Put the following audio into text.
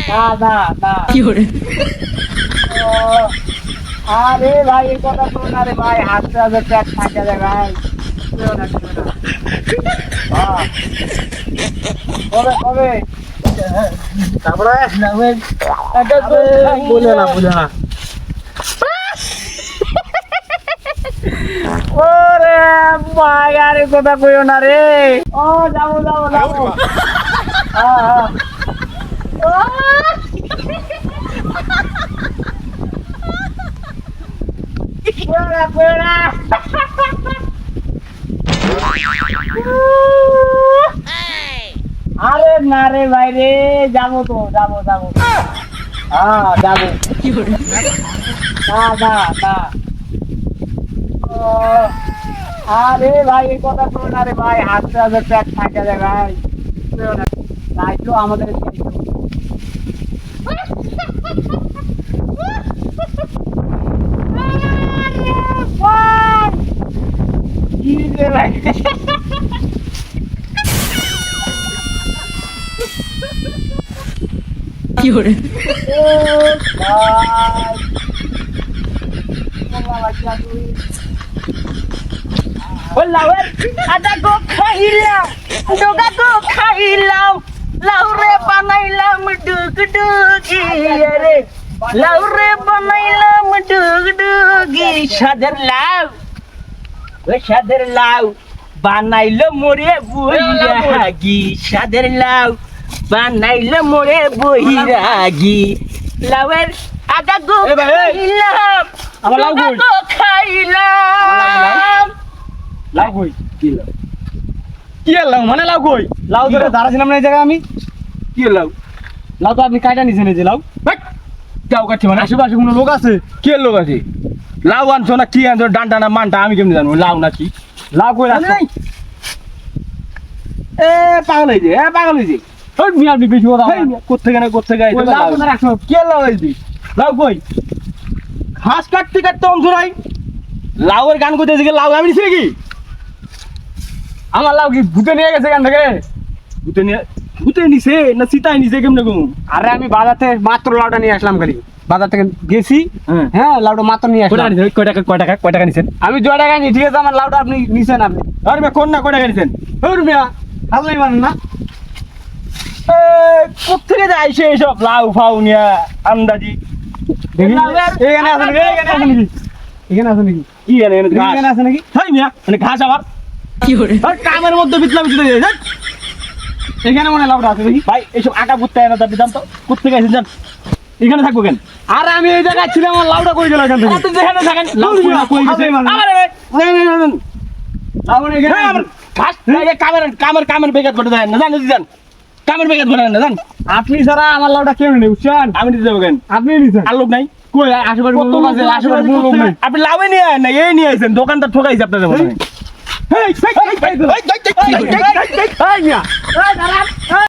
না না না কি করে ও, আরে ভাই এই কথা শোন না রে ভাই হাতে হাতে ট্যাগ থাকে রে ভাই কেউ না, কেউ না। হ্যাঁ। কবে কবে তারপরে বলে না ওরে ভাই আরে কথা কইও না রে ও যাবো হ্যাঁ হ্যাঁ Fuera. আরে না রে ভাই রে যাবো হ্যাঁ যাবো কি করে না ও, আরে ভাই এই কথা শোন না রে ভাই হাতে হাতে ট্যাগ থাকে রে ভাই দায়িত্ব আমাদের কি রে ভাই কি করে ও ভাই লাউয়ের আদা গো খাইলাম ডোগা গো খাইলাম লাউরে বানাইলাম ডুগডুগি রে লাউরে বানাইলাম ডুগডুগি সাদের লাউ ওই সাদের লাউ বানাইলো মোরে বহিরাগি সাদের লাউ বানাইলো মোরে বহিরাগি লাউয়ের আদা গো এ ভাই, এই। খাইলাম আমার লাউ কই? ডোগা গো খাইলাম লাউ কই কি লাউ মানে লাউ কই লাউ ধরে দাঁড়াছিলাম না এই জায়গায় আমি কি লাউ লাউ তো আপনি কাইটা নিছেন এই যে লাউ যাও কাছে মানে আশেপাশে কোনো লোক আছে কি লোক আছে লাউ আনছো না কি আনছো ডান্ডা না মানটা আমি কেমনি জানবো লাউ না কি লাউ কই রাখছো এ পাগল হয়েছে ওই মিয়া আপনি বেশি কথা বলেন। কোথেকে না কোথেকে আইছে ওই লাউ কোথায় রাখছো কে লাউ আইছি লাউ কই ঘাস কাটতে কাটতে অংশ নাই লাউয়ের গান করতে এসে লাউ আমি নিছি নাকি আমার লাউ কি ভূতে নিয়ে গেছে এখান থেকে ভূতে নিছে না সীতাই নিছে কেমনে কম আরে আমি বাজার থেকে মাত্র লাউটা নিয়ে আসলাম খালি বাজার থেকে গেছি হ্যাঁ। হ্যাঁ লাউটা মাত্র নিয়ে কয় আসলাম টাকা নিছেন কয় টাকা নিছেন আমি 2 টাকা নিই ঠিক আছে আমার লাউটা আপনি নিছেন আপনি আরে ভাই কোন না কয় টাকা নিছেন ওর মিয়া আপনি মানেন না কোথেকে যে আইছে এসব লাউ ফাউ নিয়া আন্দাজি দেখি লাউয়ের- এখানে আছে নাকি এখানে আছে নাকি কি জানে ঘাস এখানে আছে নাকি হাই মিয়া মানে ঘাস আবার কি করে আর কামের মধ্যে বিতলাম চলে যায় এখানে মনে হয় লাউটা আছে দেখি ভাই এইসব আটা করতে হয় না তার দাম তো কোথেকে আইছেন জান এখানে থাকবো কেন আরে আমি এই জায়গায় ছিলাম আমার লাউটা কই গেল এখান থেকে আপনি যেখানে থাকেন লাউ কই না, কই গেছে? আবার লাউটা এখানে আছে। ঘাস কামের বেগাত বটে দেন না জান যদি জান কামের বেগাত বটে না জান আপনি ছাড়া আমার লাউটা কেউ নেই বুঝছেন আমি দিতে যাবো কেন আপনি নিছেন আর লোক নাই কই আশেপাশে কোনো লোক আছে আশেপাশে কোনো লোক নেই আপনি লাভে নিয়ে আয় না এই নিয়ে আইছেন দোকানদার ঠকাইছে আপনাদের মনে হয় এই মিয়া এই দাঁড়ান